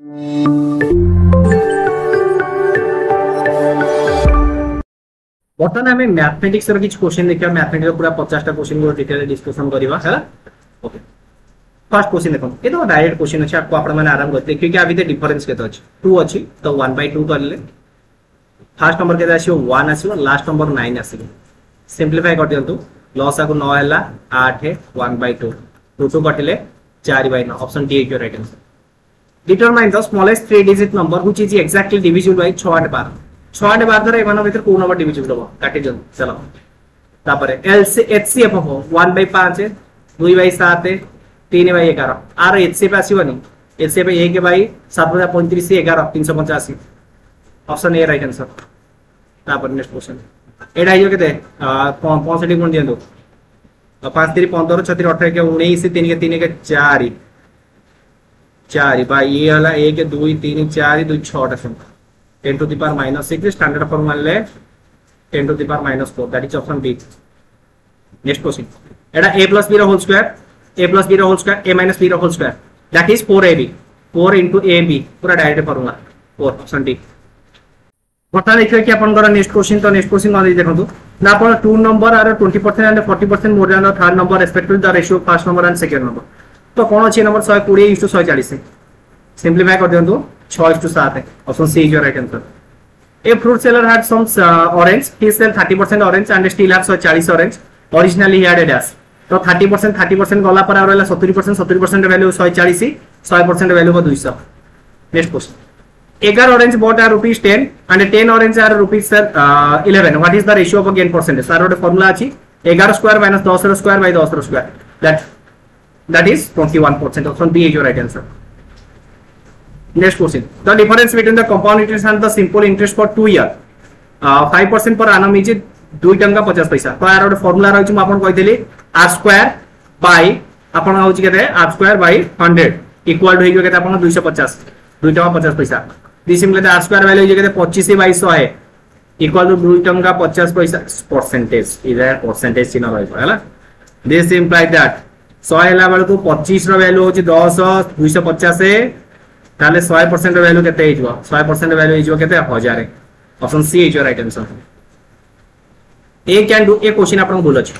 बर्तमान आम मैथमेटिक्स किसी क्वेश्चन देखा मैथमेटिक्स पूरा 50 क्वेश्चन को डिटेल डिस्कशन करवा है ओके फर्स्ट क्वेश्चन देखो ये तो डायरेक्ट क्वेश्चन अच्छे आपको आपण माने आराम कर देखिए कि अभी डिफरेंस केते अछि 2 अछि तो 1/2 करले फर्स्ट नंबर केते आसीओ 1 आसीओ लास्ट नंबर 9 आसीओ सिंपलीफाई कर दियंतु लॉस आको 9 हला 8 है 1/2 2 कटिले 4/9 option D is your right answer determine the smallest 3 digit number which is exactly divisible by 6 8 12 6 8 12 द्वारा एमान भीतर को नंबर डिविजिबल हो काटि जन चलो तापरे एचसीएफ हो 1/5 2/7 3/11 आर एचसीएफ आसीबनी HCF 1/7/35 11 385 option A right answer तापर नेक्स्ट क्वेश्चन एडा आइयो केते 65 गुण दियंदो 5 3 15 6 3 18 19 3 के 3 के 4 4 बाय ये वाला 1 2 3 4 2 6 टा संख्या 10 to the power minus 6 standard form मान ले 10 to the power minus 4 that is option B next question एडा a plus b रो whole square a plus b रो whole square a minus b रो whole square that is 4ab 4 into ab पूरा direct formula 4 option D बता देखिए कि अपन कर नेक्स्ट क्वेश्चन तो नेक्स्ट क्वेश्चन मान देखंतु ना अपन 2 नंबर आर 20% and 40% more than the third number respective the ratio first number and second number तो कोन अछि नंबर 120:140 सिंपलीफाई कर दियंतु 6:7 है option C is your right answer a fruit seller had some orange he sell 30% orange and still have 140 orange originally he had a dash तो 30% गला पर आ रहला 70% value 140 100% value 200 next question 11 orange bought at rupees 10 and 10 orange at rupees 11 what is the ratio of gain percentage sir one formula achi 11 square minus 10 square by 10 square that is 21% option B is your right answer next question the difference between the compound interest and the simple interest for 2 year 5% per annum is 2 टंका 50 पैसा तो यार formula रही छु आपण कहितली r square by आपण होची केते r square by 100 इक्वल हो केते आपण 250 2 टंका 50 पैसा this imply the r square value जे केते 25/100 इक्वल टू 2 टंका 50 पैसा परसेंटेज इधर परसेंटेज चिन्ह रहइबो हैला दिस इम्प्लाई दैट 100 हला बेल को 25 रो वैल्यू होची 10 250 ताले 100% वैल्यू केते हिजो 100% वैल्यू हिजो केते 1000 option C is your right answer a can do a question आपन बोल अछि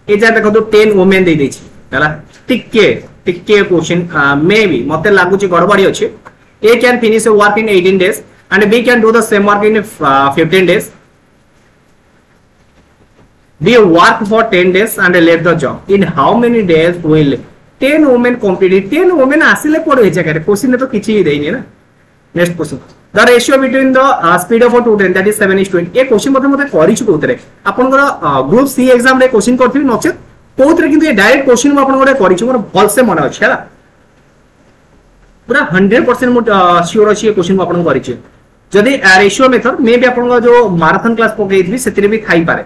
ए जा देखो तो 10 वुमेन दे दैछि हैला टिके क्वेश्चन मे बी मते लागु छि गड़बड़ी अछि A can finish a work in 18 days and B can do the same work in 15 days. B work for 10 days and left the job. In how many days will 10 women complete it? 10 women asile pore he jagare question to kichi hi deini na. Next question. The ratio between the speed of a two train that is 7:8. A question मते करि छु कोतरे आपन group C exam रे question करथि नचे कोतरे किंतु ए direct question आपन गोटे करि छु मोर भल से मन अछि हैला पूरा 100% श्योर अछि क्वेश्चन आपन करिछि जदी रेशियो मेथड मे बी आपन जो मैराथन क्लास पकेइथि सेतिरे भी खाई पारे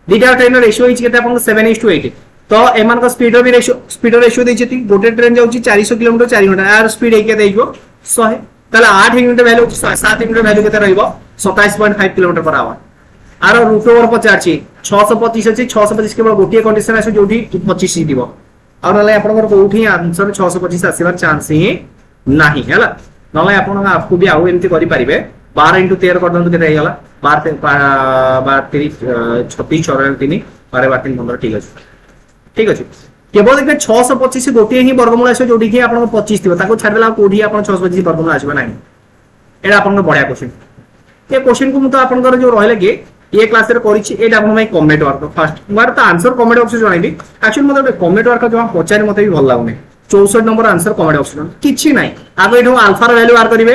दुटा ट्रेन रेशियो हिच केते आपन 7:8 तो एमान का स्पीड रेशियो दैछि गोटे ट्रेन जाउछि 400 किलोमीटर 4 घंटा यार स्पीड एके दैइबो 100 तले 8 यूनिट वैल्यू 7 यूनिट वैल्यू केते रहइबो 27.5 किलोमीटर पर आवर आरो रूट ओवर पचारछि 625 अछि 625 केवल गोटे कंडीशन आसे जोठी 25 दिबो और नले आपन कोठी आंसर 625 आसीबार चांस ही नहीं हैला नले आपण आपको भी आउ एमती करि परिबे 12 * 13 कर दंतु केते हेला 12 30 36 34 3 12 3 15 ठीक अछि केवल देखबे 625 गोटे ही वर्गमूल आसे जोडी कि आपण 25 थिबो ताको छाडला कोठी आपण 625 वर्गमूल आसीबा नाही एडा आपण बढ़िया क्वेश्चन ए क्वेश्चन को मु तो आपण कर जो रहले कि ये क्लास रे करिछि एडा आपण भाई कमेंट वर्क फर्स्ट मार तो आंसर कमेंट बॉक्स जणाइबी एक्चुअली मते कमेंट वर्क जो पचारि मते भी भल लागुने 64 नंबर आंसर कमेंट ऑप्शन किछि नाही आगे एठो अल्फा रो वैल्यू आर करिवे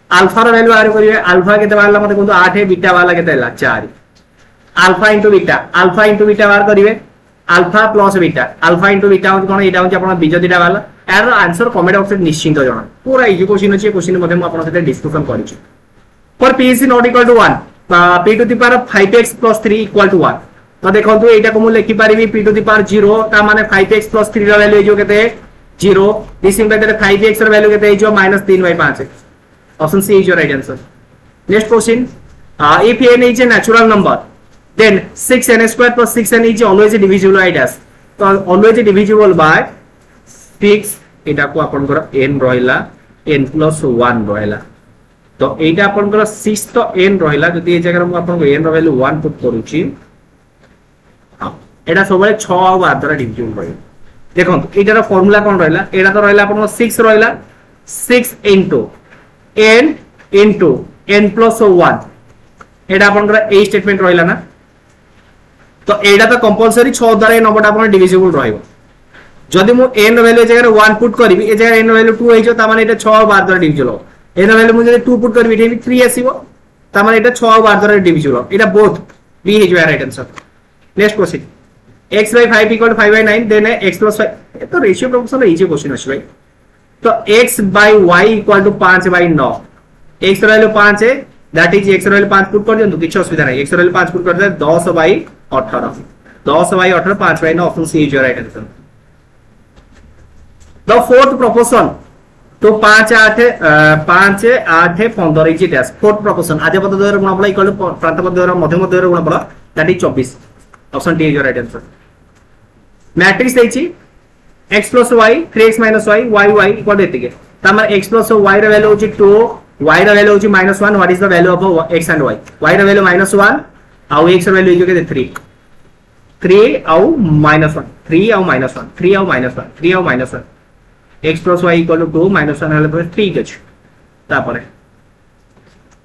अल्फा रो वैल्यू आर करिवे अल्फा केते बारला मते कोन 8 है बीटा वाला केते हला 4 अल्फा इनटू बीटा आर करिवे अल्फा प्लस बीटा हो कोन एटा हो आपण बीज दिटा वाला यार आंसर कमेंट ऑप्शन निश्चित जणा पूरा इजी क्वेश्चन अछि क्वेश्चन मध्ये म आपण साथे डिस्कशन करिछि for p is not equal to 1 p to the power 5x plus 3 equal to 1 तो देखंतु एटा को म लिखि पारिबी p to the power 0 ता माने 5x plus 3 रो वैल्यू जो केते 0 this implies that 5x ର value केते है जो -3/5 option C is your right answer next question if n is a natural number then 6n² plus 6n is always divisible by dash तो always divisible by 6 एटा को आपन कर n रहिला n plus 1 रहला तो एटा आपनकर 6 तो n रहला जदी ए जगह हम आपन n रो वैल्यू 1 पुट करूची हां एटा सबले 6 आ 12 द्वारा डिविजन रहै देखो एटार फार्मूला कोन रहला एटा तो रहला आपन 6 रहला 6 into n plus 1 एटा आपनकर ए स्टेटमेंट रहला ना तो एटा तो कंपलसरी 6 द्वारा ए नंबरटा आपन डिविजिबल रहइबो जदि मु n रो वैल्यू जगह 1 पुट करबी ए जगह n रो वैल्यू 2 होइजो त माने एटा 6 आ 12 द्वारा डिविजिबल हो n रो वैल्यू मु जदि 2 पुट करबी एटा 3 आसीबो त माने एटा 6 आ 12 द्वारा डिविजिबल हो एटा both B is your right answer next question x by 5 equal to 5 by 9 then x plus 5 ये तो रेशियो प्रोपोर्शनल इजी क्वेश्चन अछि भाई तो x by y equal to 5 by 9 x रो वैल्यू 5 है दैट इज x रो value 5 put कर दियंतु किछ असुविधा नहीं x रो वैल्यू 5 पुट कर दे 10 by 18 10 by 18 5 by 9 option C is your right answer the fourth proportion तो 5 8 15 इज डैश फोर्थ प्रोपोर्शन आद्य पद द्वयर गुणफल इक्वल टू प्रांत पद द्वयर मध्यम पद द्वयर गुणफल that is 24 option D is your right answer matrix देछि x plus y 3x minus y y y equal to एतिके त हमर x plus y रो वैल्यू होची 2 y रो वैल्यू होची -1 what is the value of x and y y रो value -1 आउ x रो वैल्यू इज के 3 आउ -1 3 आउ -1 3 आउ -1 3 आउ -1 x plus y equal to 2 -1 हले पर 3 गछ तापर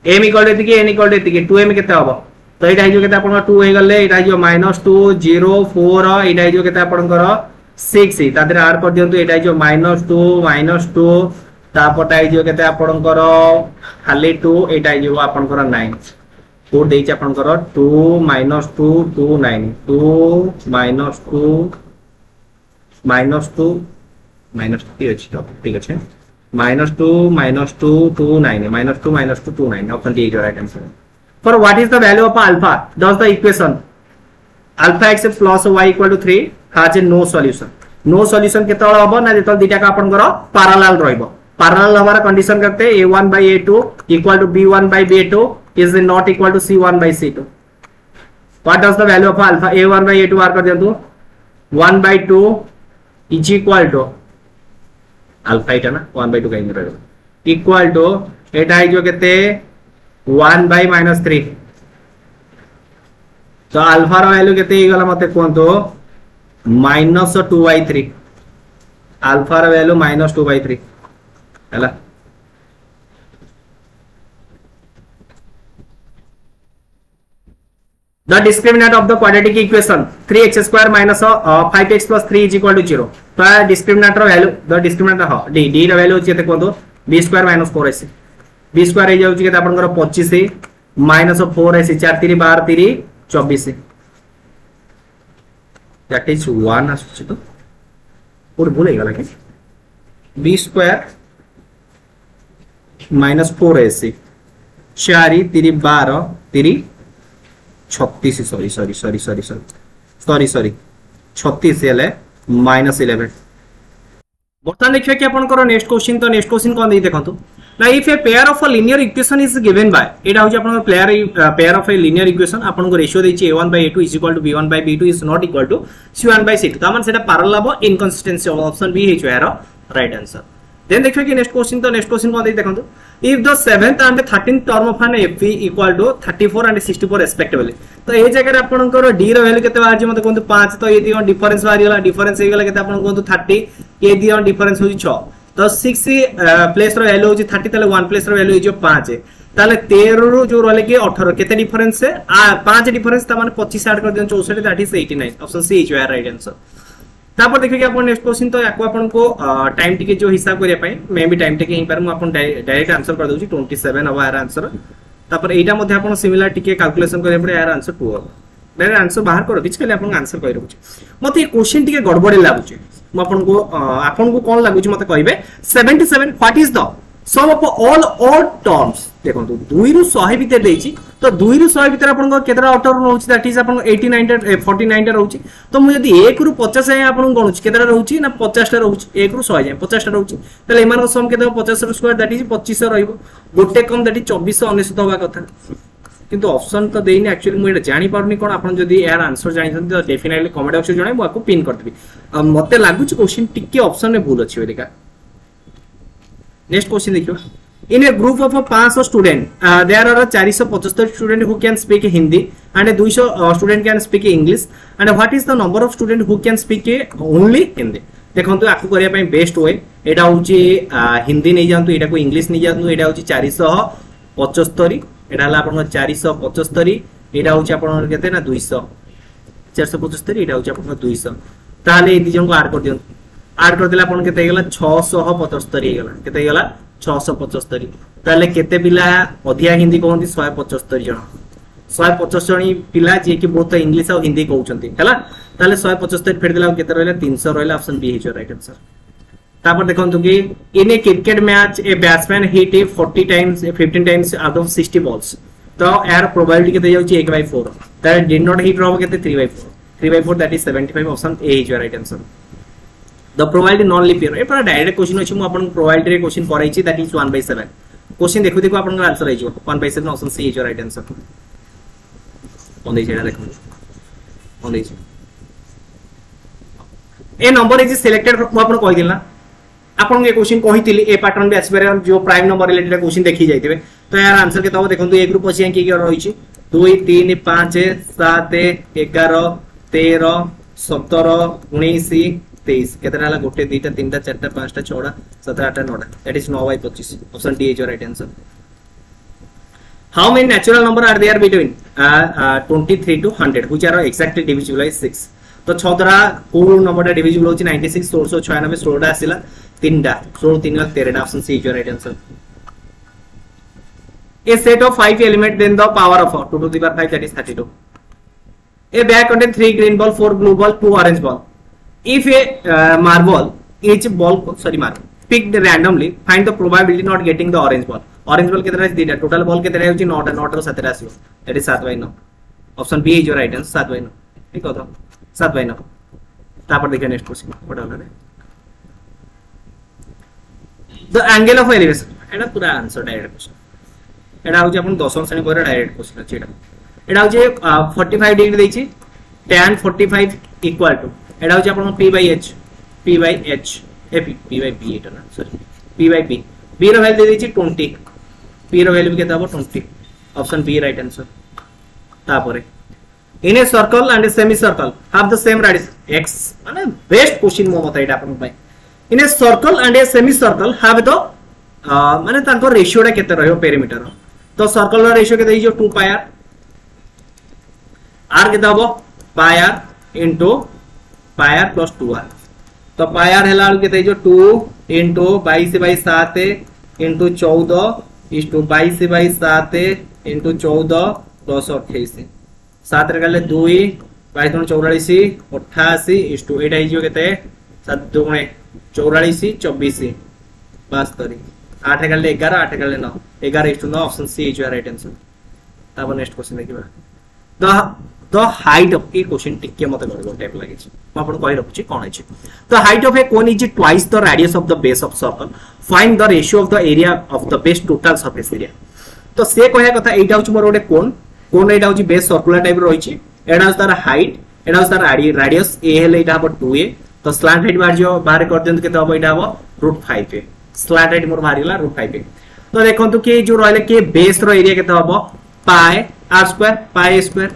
m equal to एतिके n equal to एतिके 2m केते हबो तो एटा हिजो केते आपन 2 हे गले एटा हिजो -2 0 4 एटा हिजो केते आपन कर 6 ता देर आर कर दियंतु एटा हिजो -2 तापटा हिजो केते आपन कर खाली 2 एटा हिजो आपन कर 9 4 देछि आपन कर 2 -2 2 9 2 -2 -2 -3 अछि तो ठीक अछि -2 -2 2 9 -2 -2 2 9 option D is right answer for what is the value of alpha does the equation alpha x plus y equal to 3 has a no solution केतळ हबो ना जेतल दिटा का आपण करो पैरेलल रहइबो पैरेलल हमारा कंडीशन करते a1 by a2 equal to b1 by b2 is not equal to c1 by c2 what does the value of alpha a1 by a2 आर कर दियंतु 1 by 2 is equal to alpha एटा ना 1 by 2 कहीं रहइबो equal to एटा है जो केते 1 by -3 तो alpha रो value केते हे गला मते कोंतो -2/3 अल्फा रो वैल्यू -2/3 हला the discriminant of the quadratic equation 3x square minus 5x plus 3 is equal to 0 तो discriminant रो वैल्यू the discriminant ह d रो वैल्यू केते कोंतो b square minus 4ac b square हे जाउची केते आपन कर 25 माइनस 4 है 4 3 12 3 24 दैट इज 1 आसुची तो और भूल गला के b स्क्वायर माइनस 4 है 4 3 12 3 36 सॉरी 36 हेले -11 बर्तमान देखिए कि आपन कर नेक्स्ट क्वेश्चन तो नेक्स्ट क्वेश्चन कोन दे देखंतु now if a pair of a linear equation is given by एटा होची आपन pair of a linear equation आपन को रेशियो देछि a1 by a2 is equal to b1 by b2 is not equal to c1 by c2 त हमन सेटा parallel हबो inconsistency option be his यार राइट आंसर देन देखियो कि नेक्स्ट क्वेश्चन कोन दे देखंतु if the 7th and the 13th term of an f equal to 34 and 64 respectively तो ए जगह आपन को d रो वैल्यू केते बाजी मते कोन 5 तो ये दियो डिफरेंस बारी गला डिफरेंस हे गला केते आपन कोन 30 ये दियो डिफरेंस होची 6 तो 6 प्लेस रो वैल्यू होची 30 तले 1 प्लेस रो वैल्यू जो 5 है ताले 13 रो जो रहले कि 18 केते डिफरेंस है 5 डिफरेंस त माने 25 ऐड कर दियो 64 that is 89 option C is your right answer तापर देखिए कि अपन नेक्स्ट क्वेश्चन तो याको अपन को टाइम टिके जो हिसाब करिया पई मे बी टाइम टिके ही पर मु अपन डायरेक्ट आंसर कर दोची 27 अब यार आंसर तापर एटा मध्ये अपन सिमिलर टिके कैलकुलेशन करिया पड़े यार आंसर 2 डायरेक्ट आंसर बाहर करो किछ केले अपन आंसर कहि रहउची मते क्वेश्चन टिके गड़बड़ी लागुची म अपन को कोन लागुची मते कहिबे 77 what is the sum of all odd terms देखो 2 रु 100 भीतर देछि तो 2 रु 100 भीतर अपन को केतरा ऑड टर्म रहउची दैट इज अपन 89 49 रहउची तो मु यदि 1 रु 50 है अपन गणुची केतरा रहउची ना 50 टा रहउची 1 रु 100 जाय 50 टा रहउची तले एमान को सम केते 50 रु स्क्वायर दैट इज 25 रहइबो गोटे कम दैट इज 2499 होबा कथा किंतु ऑप्शन तो देइनी एक्चुअली मु एटा जानि पारनी कोन अपन जदी यार आंसर जानि तो डेफिनेटली कमेंट बॉक्स में जणाइ मु आपको पिन कर देबी मते लागुची क्वेश्चन टिके ऑप्शन में भूल अछि बेलिका नेक्स्ट क्वेश्चन देखियो in a group of 500 student there are 475 student who can speak Hindi and 200 student can speak English and what is the number of student who can speak only Hindi देखंतु आपको करिया पई best way एटा होची हिंदी नै जानतु एटा को English नै जानतु एटा होची 475 एटा हला आपन 475 एटा होची आपन केते ना 200 475 एटा होची आपन 200 ताले ए दिजन को ऐड कर दियन ऐड कर देला आपन केते गेला 675 हे गेला केते गेला 675 ताले केते पिला अधिया हिंदी कहंती 175 जण 150 जणी पिला जे कि बहुत इंग्लिश और हिंदी कहउचंती हला ताले 175 फेर देला केते रहला 300 रहला ऑप्शन बी हिजो राइट आंसर तापर देखंतु कि in a cricket match a batsman hit 40 times 15 times out of 60 balls तो यार प्रोबेबिलिटी केते जाउची 1/4 दैट डिड नॉट हिट रहबो केते 3/4 दैट इज 75 ऑप्शन ए हिजो right answer the probability non leap year ए पूरा डायरेक्ट क्वेश्चन अछि मु आपन प्रोबेबिलिटी रे क्वेश्चन करैछि दैट इज 1/7 क्वेश्चन देखु देखु आपन आंसर आइजो 1/7 ऑप्शन सी हिजो राइट आंसर ओंदे जेडा देखु ओंदे ए नंबर इज सिलेक्टेड मु आपन कहि दिला आपन के क्वेश्चन कहितिली ए पैटर्न भी आसबे जो प्राइम नंबर रिलेटेड क्वेश्चन देखि जाइतिबे तो यार आंसर के तब देखंतु ए ग्रुप अछि कि रहिछि 2 3 5 7 11 13 17 19 23 केतना हला गोटे दुईटा तीनटा चारटा पांचटा छटा 7 8 9 that is 9/25 option D is your right answer how many natural number are there between 23 to 100 which are exactly divisible by 6 तो 6 द्वारा को नंबरटा डिविजिबल होची 96 1696 16टा आसिला तीनटा 16 3 13 option C is your right answer a set of 5 element then the power of 2 to the power 5 that is 32 a bag contains 3 green ball 4 blue ball 2 orange ball if a marble each ball picked randomly find the probability not getting the orange ball कितना है total ball कितना है 9 टा 9 रो 17 आसीओ that is 7/9 option B is your right answer 7/9 ठीक हो तो 7/9 तापर देखिए next question what are the angle of elevation एटा पूरा आंसर डायरेक्ट क्वेश्चन एटा हो जे अपन 10 श्रेणी पर डायरेक्ट क्वेश्चन अछि एटा हो जे 45 डिग्री देछि tan 45 इक्वल टू एटा हो जे अपन p/h p/b एटा ना सॉरी p/b b रो वैल्यू दे देछि 20 p रो वैल्यू केता हो 20 ऑप्शन बी राइट आंसर तापर in a circle and a semi circle have the same radius x माने बेस्ट क्वेश्चन मो मत एटा अपन भाई in a circle and a semi circle have the माने ताको रेशियोटा केते रहयो पेरीमीटर तो सर्कल रो रेशियो केते जो 2 पाई r केते हो पाई r into pi r plus 2r तो पाई r हैला केते जो 2 इनटू 22/7 इनटू 14 इस टू 22/7 इनटू 14 प्लस 28 7 रे गले 2 22 44 88 इस टू एटा हिजो केते 7 2 44 24 72 8 गले 11 8 गले 9 11 is to 9 option C is your right answer तब नेक्स्ट क्वेश्चन देखिबा the height of a question टिके मते गडो टाइप लागि छी म आपन कहि रखछि कोन अछि the height of A cone is twice the radius of the base of circle find the ratio of the area of the base total surface area तो से कहया कथा एटा होछि मोर ओडे कोन एटा होछि बेस सर्कुलर टाइप रो होछि एटा होछि तार हाइट एटा होछि तार रेडियस ए हेले एटा हबो 2a तो स्लैंट हाइट बाहर कर देंत केते हबो एटा हबो √5a स्लैंट हाइट मोर बाहरिला √5a तो देखंतु कि जो रहले के बेस रो एरिया केते हबो पाई r²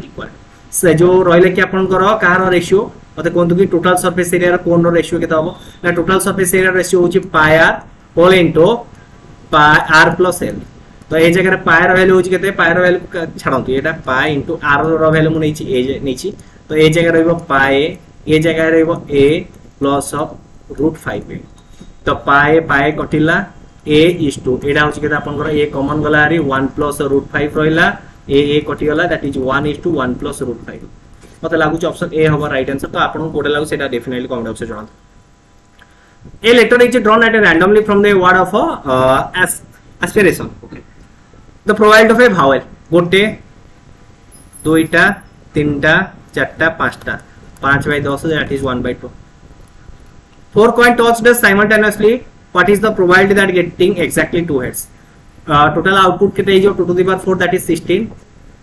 इक्वल से जो रहले कि आपन करो कार रेशियो मते कोन कि टोटल सरफेस एरिया रो कोन रो रेशियो केते हबो ना टोटल सरफेस एरिया रेशियो होची pi r whole into pi r plus l तो ए जगह रे पाई रो वैल्यू होची केते पाई रो वैल्यू छाडंतु एटा पाई इनटू r रो वैल्यू मु नेछि ए नेछि तो ए जगह रहबो पाई ए जगह रहबो a प्लस ऑफ √5a तो पाई कटिला a इज टू एटा होची केते आपन करो a कॉमन गला रे 1 प्लस √5 रहिला a कटि गला that is 1 is to 1 plus √5 मते लागु छ ऑप्शन ए होबा राइट आंसर तो आपन कोडे लागु सेटा डेफिनेटली कमेंट बॉक्स में जणात a letter is drawn at randomly from the word of aspiration okay the provide of a vowel गोटे दुईटा तीनटा चारटा पांचटा 5/10 दैट इज 1/2 4 coin tossed simultaneously what is the probability that getting exactly 2 heads total output केते जो 2 to the power 4 that is 16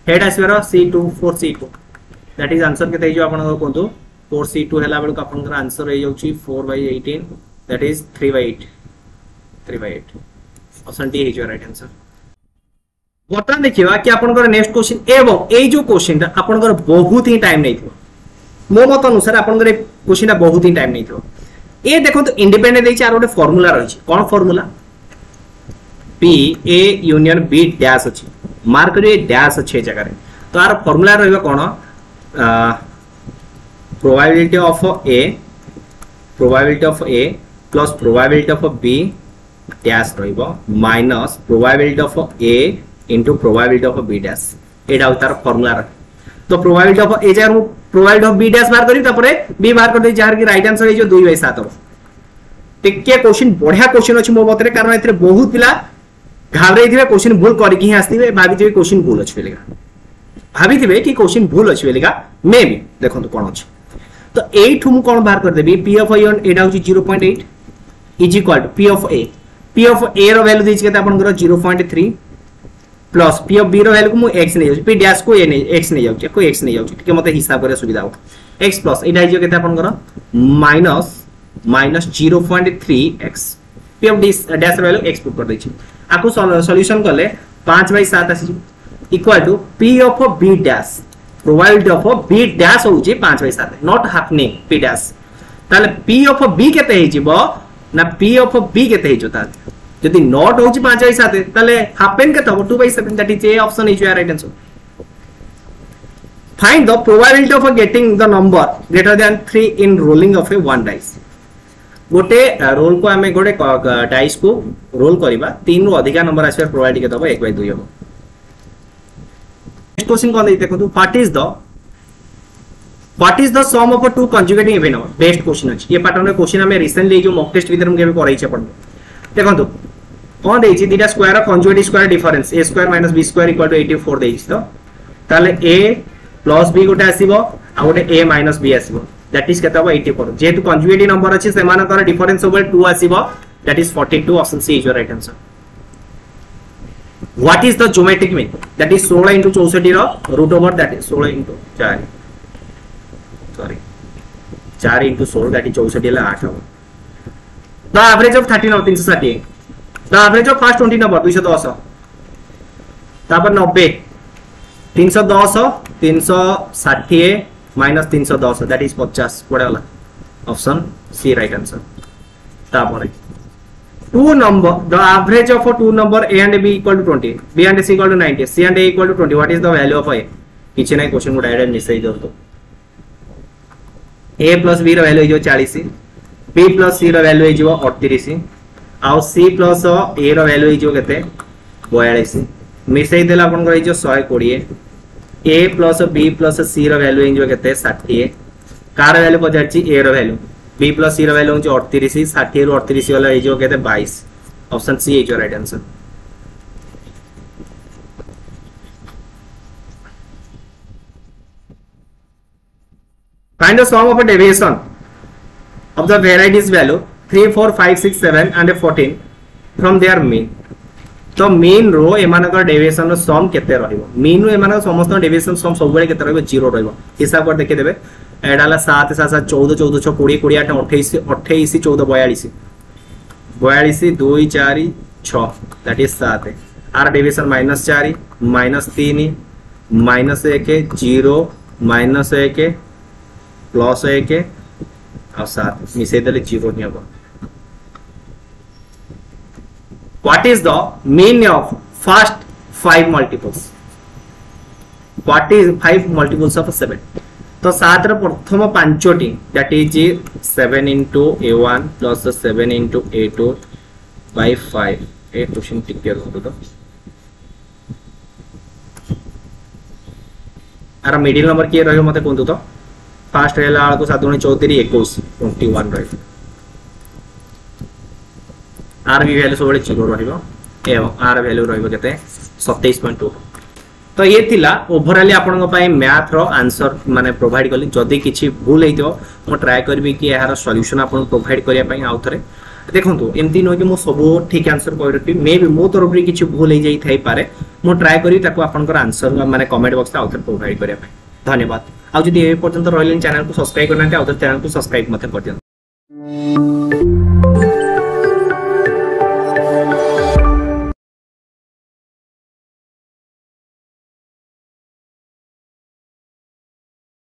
head आसबेरो c2 4c2 that is answer केते जो आपन कोंतु 4c2 हैला बेल को आपन आंसर हे जाउची 4/18 that is 3/8 ऑप्शन डी है राइट आंसर। बर्तमान देखिबा कि आपनकर नेक्स्ट क्वेश्चन एवं ए जो क्वेश्चन आपनकर बहुत ही टाइम नहीं मो मत अनुसार आपनकर क्वेश्चन बहुत ही टाइम नहीं ए देखो तो इंडिपेंडेंट देछि आर गोटे फार्मूला रही कौन formula P A union B dash अछि मार्क करिए डैश अछि जगह रे तो आर फार्मूला रहबो कोन probability of A plus probability of B dash रहबो minus probability of A into probability of B dash एटा तार फार्मूला तो प्रोबेबिलिटी ऑफ ए जगह प्रोबेबिलिटी ऑफ बी डैश बाहर करी तापरे बी बाहर कर दे जार की राइट आंसर है जो 2/7 हो टिके क्वेश्चन बढ़िया क्वेश्चन अछि मो मतरे कारण एथरे बहुत पिला घाबरे थिबे क्वेश्चन भूल करी कि आस्तिबे भाबी थिबे क्वेश्चन भूल अछि बेलेगा भाबी थिबे कि क्वेश्चन भूल अछि बेलेगा मे बी देखो तो कोन अछि तो 8 हम कोन बाहर कर देबी p ऑफ a एटा होची 0.8 is equal to p of a रो वैल्यू दिस केता अपन 0.3 प्लस p ऑफ b रो वैल्यू को मु x नै जाउची p डैश को a नै x नै जाउची को x नै जाउची ठीक मते हिसाब करे सुविधा हो x प्लस एटा जे केता अपन minus 0.3x p of dash रो वैल्यू x पुट कर दैछि आको सॉल्यूशन करले 5/7 आसी equal to p of b dash probability of b dash होची 5/7 नॉट हैपनिंग p डैश ताले p ऑफ b केते हे जिवो ना p ऑफ b केते हे जोता यदि नॉट होची 5/7 ताले हैपन केते हो 2/7 that is A option is your right answer find the probability of getting the number greater than 3 in rolling of A one dice गोटे रोल को आमे गोटे डाइस को रोल करिबा 3 रु अधिक नंबर आसीबा प्रोबेबिलिटी के दबो 1/2 हो नेक्स्ट क्वेश्चन कोन देखो तो what is the sum of two conjugating even number best question अछि ये पैटर्न रे क्वेश्चन हमें रिसेंटली जो मॉक टेस्ट भीतर हम केबे कराई छै पढ देखो तो कोन देछि दीटा square conjugate square difference a square minus b square equal to 84 देछि तो ताले a प्लस b गोटे आसीबो आ गोटे a माइनस b आसीबो दैट इज केता 84 जेतु कंजुगेटिव नंबर अछि सेमानकर डिफरेंस ओवर 2 आसीबो that is 42 option C is your right answer what is the geometric mean that is 16 into 64 रो root over that is 16 into 4 sorry 4 into 16 that is 64 ले 8 हो the average of 13 और 360 the average of first 20 number 210 तापर 90 310 360 minus 310 that is 50 पड़ेला option C right answer तापर two number the average of two number a and b equal to 20 b and c equal to 90 c and a equal to 20 what is the value of a किछ नै question को direct निसै दो तो a plus b रो value जो 40 b plus c रो value जो 38 आ c plus a रो वैल्यू जो केते 42 मिसै देला अपन को जो 120 a plus b plus c रो वैल्यू जो केते 60 कार वैल्यू पजारची a रो वैल्यू b plus c रो वैल्यू जो 38 60 रो 38 वाला जो केते 22 option C is your right answer find the sum of a deviation of the varieties value 3 4 5 6 7 and 14 from their mean तो मीन रो एमानकर डेविएशन रो सम केते रहइबो मीन रो एमानकर समस्त डेविएशन सम सब बेले केते रहइबो 0 रहइबो हिसाब कर देखे देबे एडाला 7 7 7 14 14 6 20 28 28 28 14 42 42 2 4 6 दैट इज 7 आर डेविएशन -4 -3 -1 0 -1 +1 और 7 मिसे देले 0 नि हबो What is the mean of first 5 multiples? What is 5 multiples of 7? तो 7 रो प्रथम पांचोटी that is 7 into a1 plus 7 into a2 by 5 A question टिक करो तो आर मिडिल नंबर के रहयो मते कोन तो फर्स्ट रहला को 7 गुणे 34 21 21 रहयो आर भी वैल्यू सब 0 रहइबो एवं आर वैल्यू रहइबो केते 27.2 तो ये थिला ओवरऑल आपन को पाई मैथ रो आंसर माने प्रोवाइड करली जदी किछि भूल हेइतो मो ट्राई करबी कि यार सॉल्यूशन आपन प्रोवाइड करिया पई आउ थरे देखंतु एमती न कि मो सब ठीक आंसर करबी मे बी मो तरफ रे किछि भूल हे जाई थाई पारे मो ट्राई करी ताको आपन को आंसर माने कमेंट बॉक्स आउ थरे प्रोवाइड करिया पई धन्यवाद आ जदी ए पर्यंत रहलेन चैनल को सब्सक्राइब करनाते आउ चैनल को सब्सक्राइब मते कर दियौ।